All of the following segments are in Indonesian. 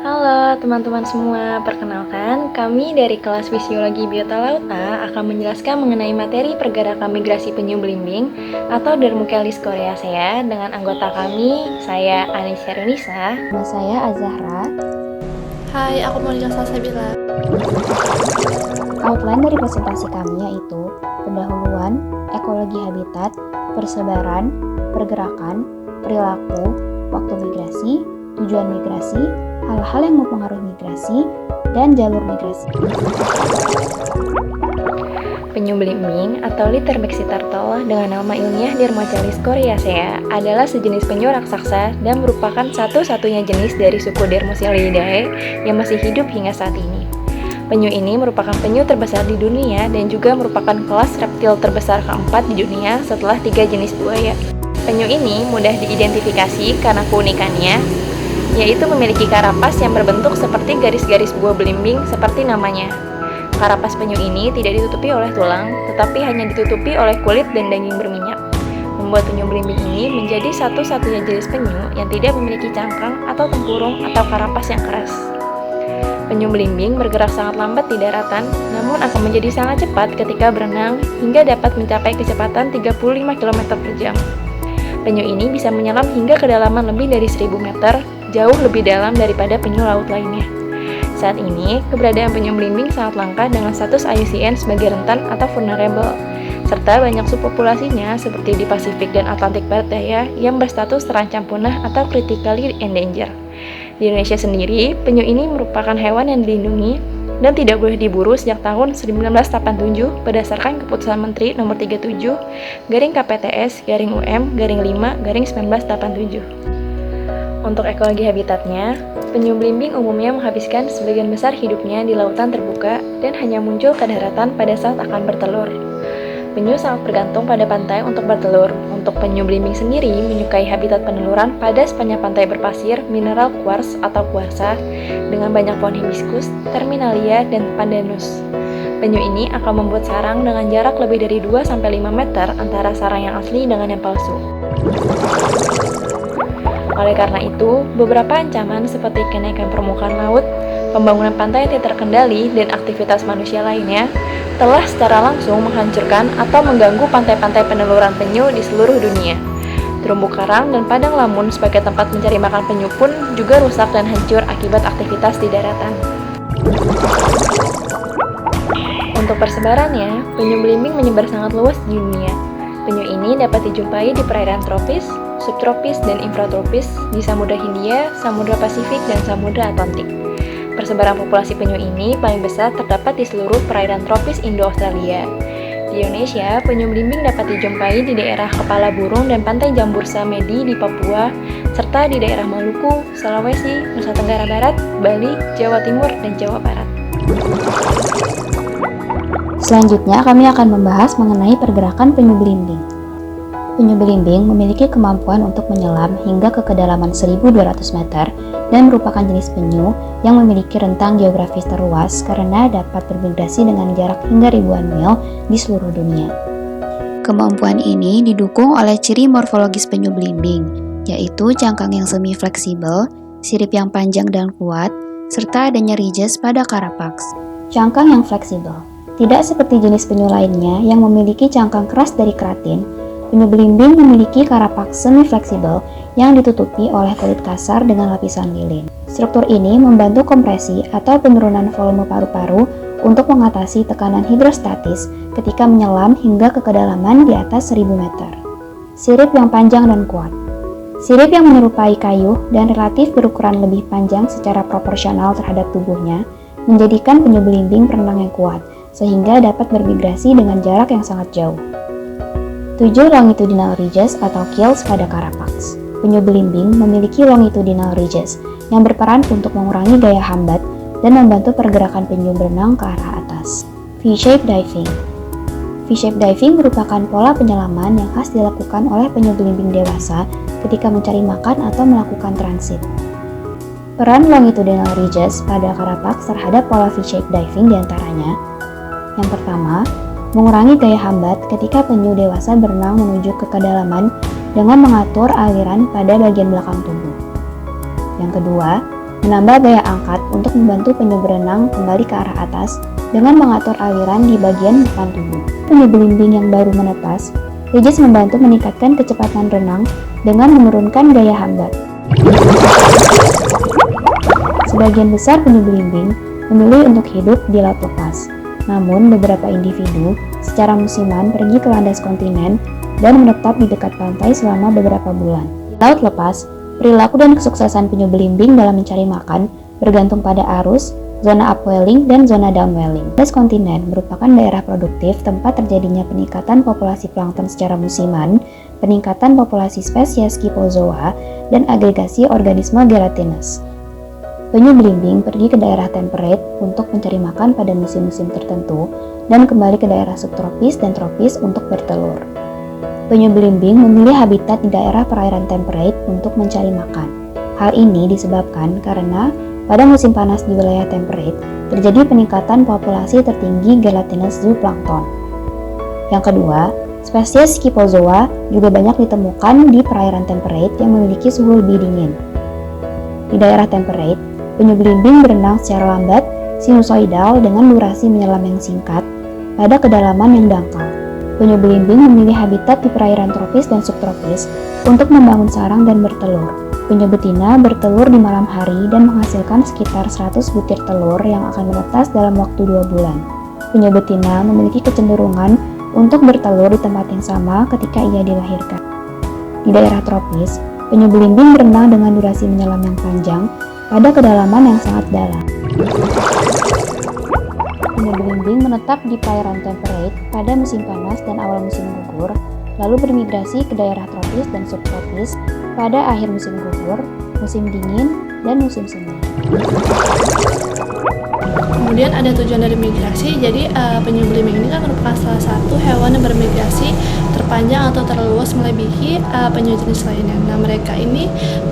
Halo teman-teman semua, perkenalkan kami dari kelas Fisiologi Biota Lauta akan menjelaskan mengenai materi pergerakan migrasi penyu belimbing atau Dermuchelis coriacea dengan anggota kami, saya Anisha Runisa. Nama saya Azahra. Hai, aku Monica Salsabila. Outline dari presentasi kami yaitu pendahuluan, ekologi habitat, persebaran, pergerakan, perilaku, waktu migrasi, tujuan migrasi, hal-hal yang mempengaruhi migrasi, dan jalur migrasi. Penyu belimbing atau Litterbeck turtle dengan nama ilmiah Dermuchelis coriacea adalah sejenis penyu raksasa dan merupakan satu-satunya jenis dari suku Dermocelidae yang masih hidup hingga saat ini. Penyu ini merupakan penyu terbesar di dunia dan juga merupakan kelas reptil terbesar keempat di dunia setelah 3 jenis buaya. Penyu ini mudah diidentifikasi karena keunikannya, yaitu memiliki karapas yang berbentuk seperti garis-garis buah belimbing seperti namanya. Karapas penyu ini tidak ditutupi oleh tulang, tetapi hanya ditutupi oleh kulit dan daging berminyak, membuat penyu belimbing ini menjadi satu-satunya jenis penyu yang tidak memiliki cangkang atau tempurung atau karapas yang keras. Penyu belimbing bergerak sangat lambat di daratan, namun akan menjadi sangat cepat ketika berenang hingga dapat mencapai kecepatan 35 km per jam. Penyu ini bisa menyelam hingga kedalaman lebih dari 1000 meter, jauh lebih dalam daripada penyu laut lainnya. Saat ini, keberadaan penyu belimbing sangat langka dengan status IUCN sebagai rentan atau vulnerable, serta banyak subpopulasinya seperti di Pasifik dan Atlantik Barat Daya yang berstatus terancam punah atau critically endangered. Di Indonesia sendiri, penyu ini merupakan hewan yang dilindungi dan tidak boleh diburu sejak tahun 1987 berdasarkan Keputusan Menteri Nomor 37/KPTS/UM/5/1987. Untuk ekologi habitatnya, penyu belimbing umumnya menghabiskan sebagian besar hidupnya di lautan terbuka dan hanya muncul ke daratan pada saat akan bertelur. Penyu sangat bergantung pada pantai untuk bertelur. Untuk penyu belimbing sendiri menyukai habitat peneluran pada sepanjang pantai berpasir, mineral quartz atau kuarsa, dengan banyak pohon hibiscus, terminalia, dan pandanus. Penyu ini akan membuat sarang dengan jarak lebih dari 2-5 meter antara sarang yang asli dengan yang palsu. Oleh karena itu, beberapa ancaman seperti kenaikan permukaan laut, pembangunan pantai yang tidak terkendali, dan aktivitas manusia lainnya telah secara langsung menghancurkan atau mengganggu pantai-pantai peneluran penyu di seluruh dunia. Terumbu karang dan padang lamun sebagai tempat mencari makan penyu pun juga rusak dan hancur akibat aktivitas di daratan. Untuk persebarannya, penyu belimbing menyebar sangat luas di dunia. Penyu ini dapat dijumpai di perairan tropis, subtropis, dan infratropis di Samudra Hindia, Samudra Pasifik, dan Samudra Atlantik. Persebaran populasi penyu ini paling besar terdapat di seluruh perairan tropis Indo-Australia. Di Indonesia, penyu belimbing dapat dijumpai di daerah Kepala Burung dan Pantai Jambursa Medi di Papua, serta di daerah Maluku, Sulawesi, Nusa Tenggara Barat, Bali, Jawa Timur, dan Jawa Barat. Selanjutnya, kami akan membahas mengenai pergerakan penyu belimbing. Penyu belimbing memiliki kemampuan untuk menyelam hingga ke kedalaman 1200 meter dan merupakan jenis penyu yang memiliki rentang geografis terluas karena dapat bermigrasi dengan jarak hingga ribuan mil di seluruh dunia. Kemampuan ini didukung oleh ciri morfologis penyu belimbing, yaitu cangkang yang semi-fleksibel, sirip yang panjang dan kuat, serta adanya ridges pada karapaks. Cangkang yang fleksibel. Tidak seperti jenis penyu lainnya yang memiliki cangkang keras dari keratin, penyu belimbing memiliki karapaks semi-fleksibel yang ditutupi oleh kulit kasar dengan lapisan lilin. Struktur ini membantu kompresi atau penurunan volume paru-paru untuk mengatasi tekanan hidrostatis ketika menyelam hingga ke kedalaman di atas 1000 meter. Sirip yang panjang dan kuat. Sirip yang menyerupai kayu dan relatif berukuran lebih panjang secara proporsional terhadap tubuhnya menjadikan penyu belimbing perenang yang kuat, sehingga dapat bermigrasi dengan jarak yang sangat jauh. 7 longitudinal ridges atau quills pada karapaks. Penyu belimbing memiliki longitudinal ridges yang berperan untuk mengurangi gaya hambat dan membantu pergerakan penyu berenang ke arah atas. V-shape diving. V-shape diving merupakan pola penyelaman yang khas dilakukan oleh penyu belimbing dewasa ketika mencari makan atau melakukan transit. Peran longitudinal ridges pada karapaks terhadap pola V-shape diving diantaranya: yang pertama, mengurangi gaya hambat ketika penyu dewasa berenang menuju ke kedalaman dengan mengatur aliran pada bagian belakang tubuh. Yang kedua, menambah gaya angkat untuk membantu penyu berenang kembali ke arah atas dengan mengatur aliran di bagian depan tubuh. Penyu belimbing yang baru menetas, Regis membantu meningkatkan kecepatan renang dengan menurunkan gaya hambat. Sebagian besar penyu belimbing memilih untuk hidup di laut lepas. Namun, beberapa individu secara musiman pergi ke landas kontinen dan menetap di dekat pantai selama beberapa bulan. Di laut lepas, perilaku dan kesuksesan penyu belimbing dalam mencari makan bergantung pada arus, zona upwelling, dan zona downwelling. Landas kontinen merupakan daerah produktif tempat terjadinya peningkatan populasi plankton secara musiman, peningkatan populasi spesies Scyphozoa, dan agregasi organisme gelatinous. Penyu belimbing pergi ke daerah temperate untuk mencari makan pada musim-musim tertentu dan kembali ke daerah subtropis dan tropis untuk bertelur. Penyu belimbing memilih habitat di daerah perairan temperate untuk mencari makan. Hal ini disebabkan karena pada musim panas di wilayah temperate terjadi peningkatan populasi tertinggi gelatinous zooplankton. Yang kedua, spesies Scyphozoa juga banyak ditemukan di perairan temperate yang memiliki suhu lebih dingin. Di daerah temperate, penyu belimbing berenang secara lambat, sinusoidal dengan durasi menyelam yang singkat, pada kedalaman yang dangkal. Penyu belimbing memilih habitat di perairan tropis dan subtropis untuk membangun sarang dan bertelur. Penyu betina bertelur di malam hari dan menghasilkan sekitar 100 butir telur yang akan menetas dalam waktu 2 bulan. Penyu betina memiliki kecenderungan untuk bertelur di tempat yang sama ketika ia dilahirkan. Di daerah tropis, penyu belimbing berenang dengan durasi menyelam yang panjang pada kedalaman yang sangat dalam. Penyu belimbing menetap di perairan temperate pada musim panas dan awal musim gugur, lalu bermigrasi ke daerah tropis dan subtropis pada akhir musim gugur, musim dingin, dan musim semi. Kemudian ada tujuan dari migrasi, jadi penyu belimbing ini kan merupakan salah satu hewan yang bermigrasi terpanjang atau terluas melebihi penyu jenis lainnya. Nah, mereka ini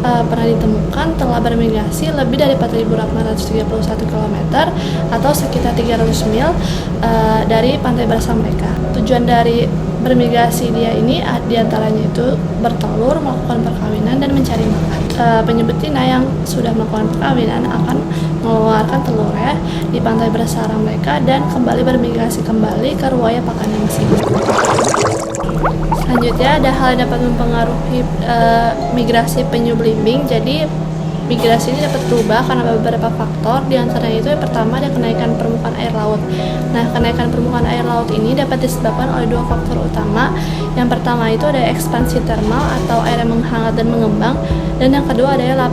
pernah ditemukan telah bermigrasi lebih dari 4.831 km atau sekitar 300 mil dari pantai basah mereka. Tujuan dari bermigrasi dia ini diantaranya itu bertelur, melakukan perkawinan, dan mencari makan. Penyu betina yang sudah melakukan perkawinan akan mengeluarkan telurnya di pantai bersarang mereka dan kembali bermigrasi kembali ke ruaya pakannya masing-masing. Selanjutnya ada hal yang dapat mempengaruhi migrasi penyu belimbing. Jadi migrasi ini dapat berubah karena beberapa faktor, di antaranya itu yang pertama ada kenaikan permukaan air laut. Nah, kenaikan permukaan air laut ini dapat disebabkan oleh 2 faktor utama. Yang pertama itu ada ekspansi termal atau air yang menghangat dan mengembang, dan yang kedua adalah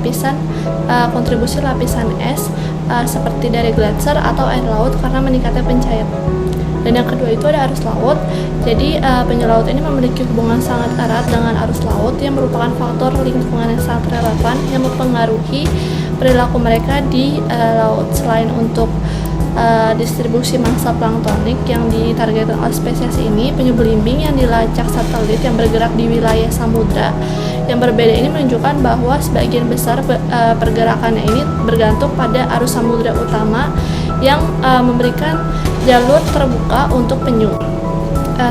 kontribusi lapisan es seperti dari gletser atau air laut karena meningkatnya pencairan. Dan yang kedua itu ada arus laut. Jadi penyu laut ini memiliki hubungan sangat erat dengan arus laut yang merupakan faktor lingkungan yang sangat relevan yang mempengaruhi perilaku mereka di laut. Selain untuk distribusi mangsa planktonik yang ditargetkan oleh spesies ini, penyu belimbing yang dilacak satelit yang bergerak di wilayah samudra yang berbeda ini menunjukkan bahwa sebagian besar pergerakannya ini bergantung pada arus samudra utama yang memberikan jalur terbuka untuk penyu.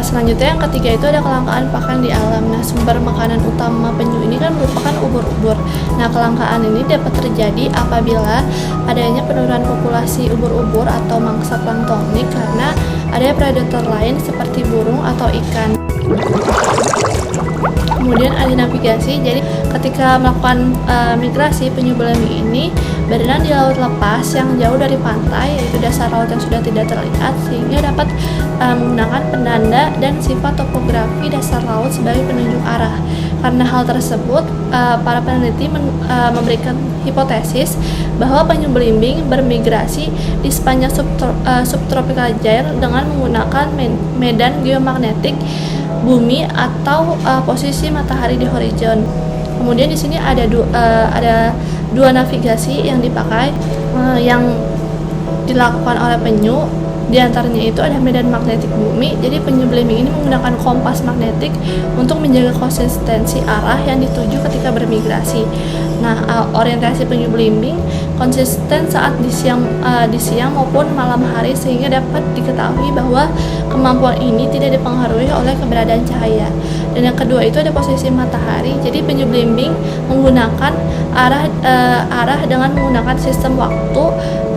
Selanjutnya yang ketiga itu ada kelangkaan pakan di alam. Nah, sumber makanan utama penyu ini kan merupakan ubur-ubur. Nah, kelangkaan ini dapat terjadi apabila adanya penurunan populasi ubur-ubur atau mangsa planktonik karena ada predator lain seperti burung atau ikan. Kemudian ada navigasi, jadi ketika melakukan migrasi, penyu belimbing ini berenang di laut lepas yang jauh dari pantai, yaitu dasar laut yang sudah tidak terlihat, sehingga dapat menggunakan penanda dan sifat topografi dasar laut sebagai penunjuk arah. Karena hal tersebut, para peneliti memberikan hipotesis bahwa penyu belimbing bermigrasi di sepanjang subtropical gyre dengan menggunakan medan geomagnetik bumi atau posisi matahari di horizon. Kemudian di sini ada dua navigasi yang dipakai yang dilakukan oleh penyu. Di antaranya itu ada medan magnetik bumi. Jadi penyu belimbing ini menggunakan kompas magnetik untuk menjaga konsistensi arah yang dituju ketika bermigrasi. Nah, orientasi penyu belimbing konsisten saat di siang maupun malam hari, sehingga dapat diketahui bahwa kemampuan ini tidak dipengaruhi oleh keberadaan cahaya. Dan yang kedua itu ada posisi matahari. Jadi penyu belimbing menggunakan arah dengan menggunakan sistem waktu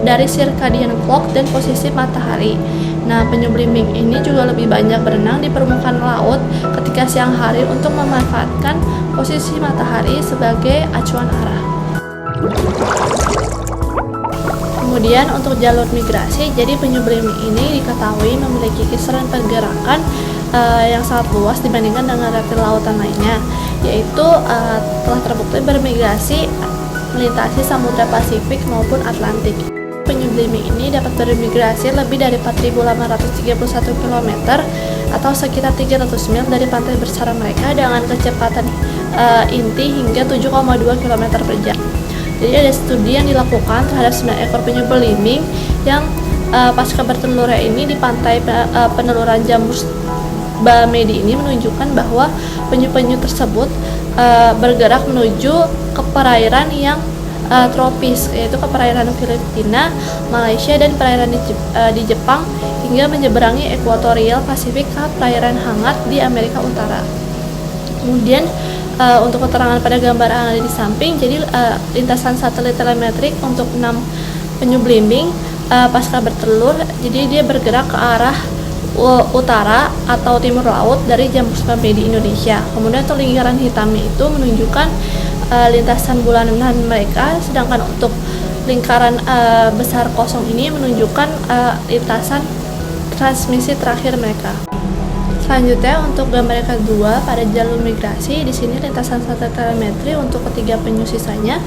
dari circadian clock dan posisi matahari. Nah, penyu belimbing ini juga lebih banyak berenang di permukaan laut ketika siang hari untuk memanfaatkan posisi matahari sebagai acuan arah. Kemudian untuk jalur migrasi, jadi penyu belimbing ini diketahui memiliki kisaran pergerakan yang sangat luas dibandingkan dengan reptil lautan lainnya, yaitu telah terbukti bermigrasi melintasi Samudra Pasifik maupun Atlantik. Penyu belimbing ini dapat bermigrasi lebih dari 4.831 km atau sekitar 300 mil dari pantai bersarang mereka dengan kecepatan inti hingga 7,2 km per jam. Jadi ada studi yang dilakukan terhadap 9 ekor penyu belimbing yang pasca bertelurnya ini di pantai peneluran Jambus Bamedi ini menunjukkan bahwa penyu-penyu tersebut bergerak menuju ke perairan yang tropis, yaitu ke perairan Filipina, Malaysia, dan perairan di Jepang hingga menyeberangi ekuatorial Pasifik ke perairan hangat di Amerika Utara. Kemudian untuk keterangan pada gambar yang ada di samping, jadi lintasan satelit telemetrik untuk 6 penyu belimbing pasca bertelur, jadi dia bergerak ke arah utara atau timur laut dari Jambus Bamedi Indonesia. Kemudian untuk lingkaran hitamnya itu menunjukkan lintasan bulanan mereka, sedangkan untuk lingkaran besar kosong ini menunjukkan lintasan transmisi terakhir mereka. Selanjutnya untuk gambar yang kedua pada jalur migrasi, di sini lintasan satelit telemetri untuk ketiga penyu sisanya.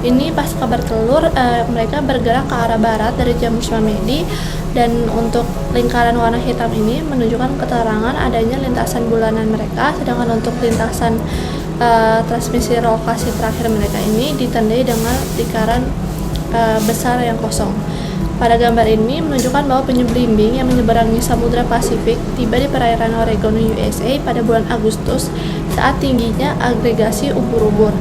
Ini pasca bertelur mereka bergerak ke arah barat dari Jambus Bamedi, dan untuk lingkaran warna hitam ini menunjukkan keterangan adanya lintasan bulanan mereka, sedangkan untuk lintasan transmisi lokasi terakhir mereka ini ditandai dengan lingkaran besar yang kosong. Pada gambar ini menunjukkan bahwa penyu belimbing yang menyeberangi Samudra Pasifik tiba di perairan Oregon, USA pada bulan Agustus saat tingginya agregasi ubur-ubur,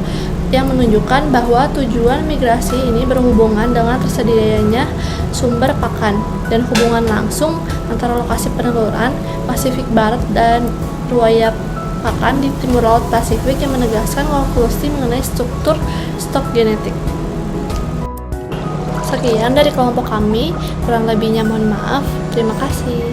yang menunjukkan bahwa tujuan migrasi ini berhubungan dengan tersedianya sumber pakan dan hubungan langsung antara lokasi peneluran Pasifik Barat dan ruaya pakan di timur laut Pasifik, yang menegaskan konklusi mengenai struktur stok genetik. Sekian dari kelompok kami, kurang lebihnya mohon maaf. Terima kasih.